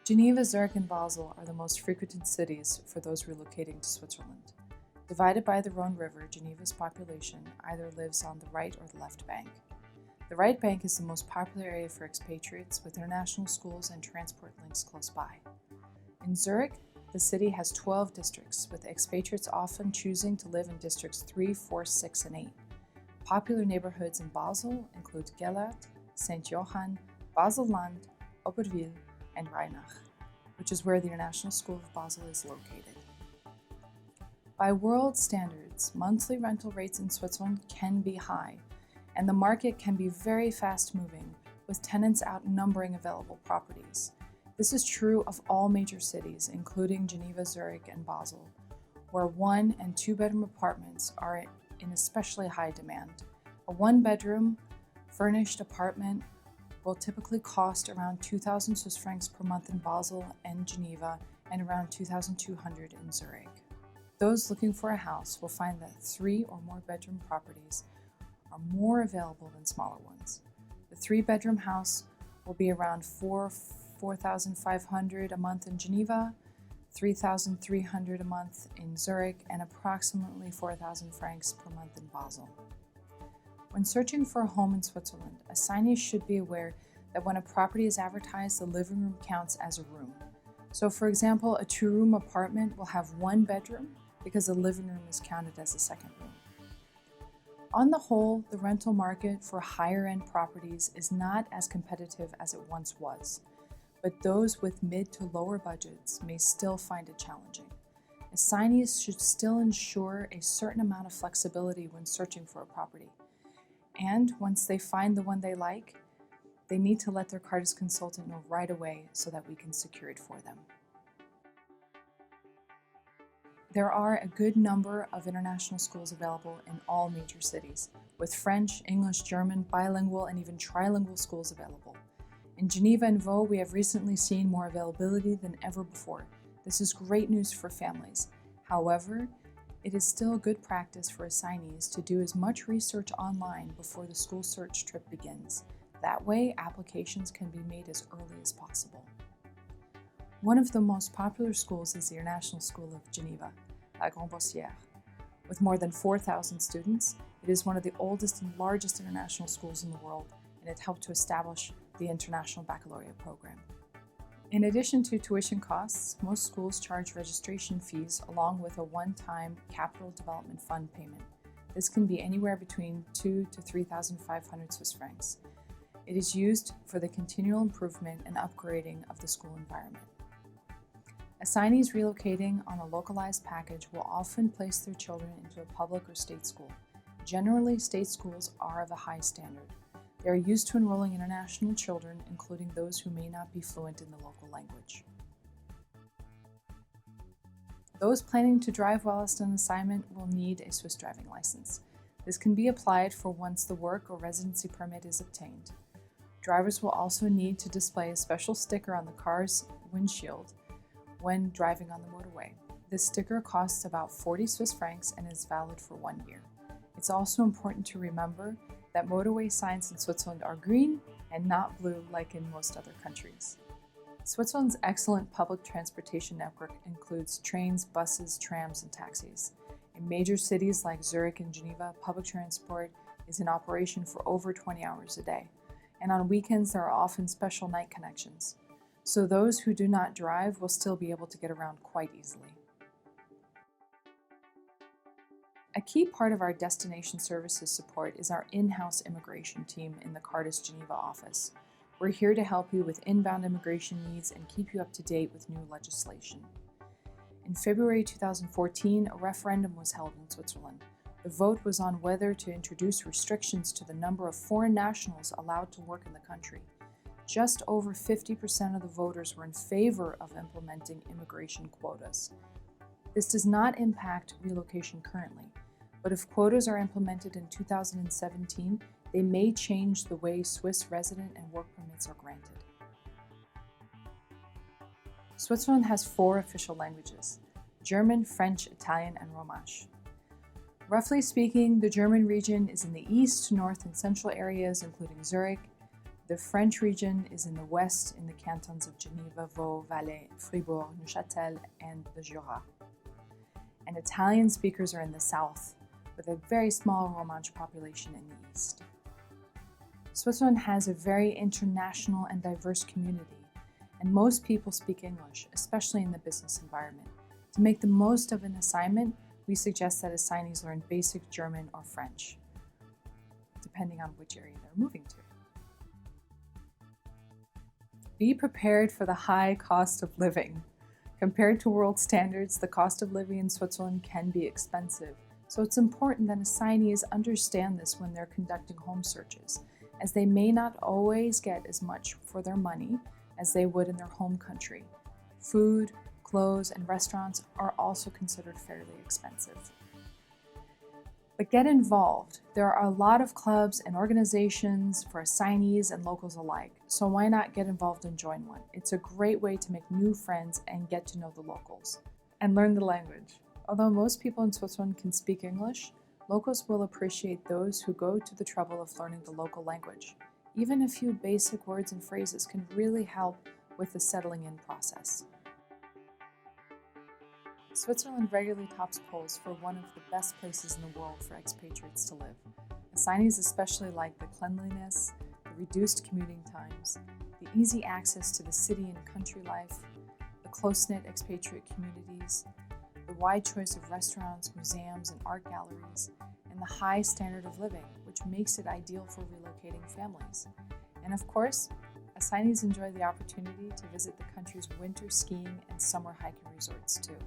Geneva, Zurich, and Basel are the most frequented cities for those relocating to Switzerland. Divided by the Rhone River, Geneva's population either lives on the right or the left bank. The right bank is the most popular area for expatriates, with international schools and transport links close by. In Zurich, the city has 12 districts, with expatriates often choosing to live in districts 3, 4, 6, and 8. Popular neighborhoods in Basel include Gellert, St. Johann, Basel-Land, Oberwil, and Rheinach, which is where the International School of Basel is located. By world standards, monthly rental rates in Switzerland can be high, and the market can be very fast-moving, with tenants outnumbering available properties. This is true of all major cities, including Geneva, Zurich, and Basel, where 1- and 2-bedroom apartments are in especially high demand. A 1-bedroom furnished apartment will typically cost around 2,000 Swiss francs per month in Basel and Geneva, and around 2,200 in Zurich. Those looking for a house will find that 3 or more bedroom properties are more available than smaller ones. The 3-bedroom house will be around 4,500 a month in Geneva, 3,300 a month in Zurich, and approximately 4,000 francs per month in Basel. When searching for a home in Switzerland, assignees should be aware that when a property is advertised, the living room counts as a room. So for example, a 2-room apartment will have 1 bedroom because the living room is counted as a second room. On the whole, the rental market for higher-end properties is not as competitive as it once was, but those with mid to lower budgets may still find it challenging. Assignees should still ensure a certain amount of flexibility when searching for a property. And once they find the one they like, they need to let their Cartus consultant know right away so that we can secure it for them. There are a good number of international schools available in all major cities, with French, English, German, bilingual, and even trilingual schools available. In Geneva and Vaud, we have recently seen more availability than ever before. This is great news for families. However, it is still good practice for assignees to do as much research online before the school search trip begins. That way, applications can be made as early as possible. One of the most popular schools is the International School of Geneva, La Grande-Boissière. With more than 4,000 students, it is one of the oldest and largest international schools in the world, and it helped to establish the International Baccalaureate program. In addition to tuition costs, most schools charge registration fees along with a one-time Capital Development Fund payment. This can be anywhere between 2,000 to 3,500 Swiss francs. It is used for the continual improvement and upgrading of the school environment. Assignees relocating on a localized package will often place their children into a public or state school. Generally, state schools are of a high standard. They are used to enrolling international children, including those who may not be fluent in the local language. Those planning to drive whilst on assignment will need a Swiss driving license. This can be applied for once the work or residency permit is obtained. Drivers will also need to display a special sticker on the car's windshield when driving on the motorway. This sticker costs about 40 Swiss francs and is valid for 1 year. It's also important to remember that motorway signs in Switzerland are green and not blue like in most other countries. Switzerland's excellent public transportation network includes trains, buses, trams, and taxis. In major cities like Zurich and Geneva, public transport is in operation for over 20 hours a day, and on weekends there are often special night connections, so those who do not drive will still be able to get around quite easily. A key part of our destination services support is our in-house immigration team in the Cartus Geneva office. We're here to help you with inbound immigration needs and keep you up to date with new legislation. In February 2014, a referendum was held in Switzerland. The vote was on whether to introduce restrictions to the number of foreign nationals allowed to work in the country. Just over 50% of the voters were in favor of implementing immigration quotas. This does not impact relocation currently, but if quotas are implemented in 2017, they may change the way Swiss resident and work permits are granted. Switzerland has 4 official languages: German, French, Italian, and Romansh. Roughly speaking, the German region is in the east, north, and central areas, including Zurich. The French region is in the west, in the cantons of Geneva, Vaud, Valais, Fribourg, Neuchâtel, and the Jura. And Italian speakers are in the south, with a very small Romansh population in the east. Switzerland has a very international and diverse community, and most people speak English, especially in the business environment. To make the most of an assignment, we suggest that assignees learn basic German or French, depending on which area they're moving to. Be prepared for the high cost of living. Compared to world standards, the cost of living in Switzerland can be expensive, so it's important that assignees understand this when they're conducting home searches, as they may not always get as much for their money as they would in their home country. Food, clothes, and restaurants are also considered fairly expensive. But get involved. There are a lot of clubs and organizations for assignees and locals alike, so why not get involved and join one? It's a great way to make new friends and get to know the locals. And learn the language. Although most people in Switzerland can speak English, locals will appreciate those who go to the trouble of learning the local language. Even a few basic words and phrases can really help with the settling in process. Switzerland regularly tops polls for one of the best places in the world for expatriates to live. Assignees especially like the cleanliness, the reduced commuting times, the easy access to the city and country life, the close-knit expatriate communities, the wide choice of restaurants, museums, and art galleries, and the high standard of living, which makes it ideal for relocating families. And of course, assignees enjoy the opportunity to visit the country's winter skiing and summer hiking resorts too.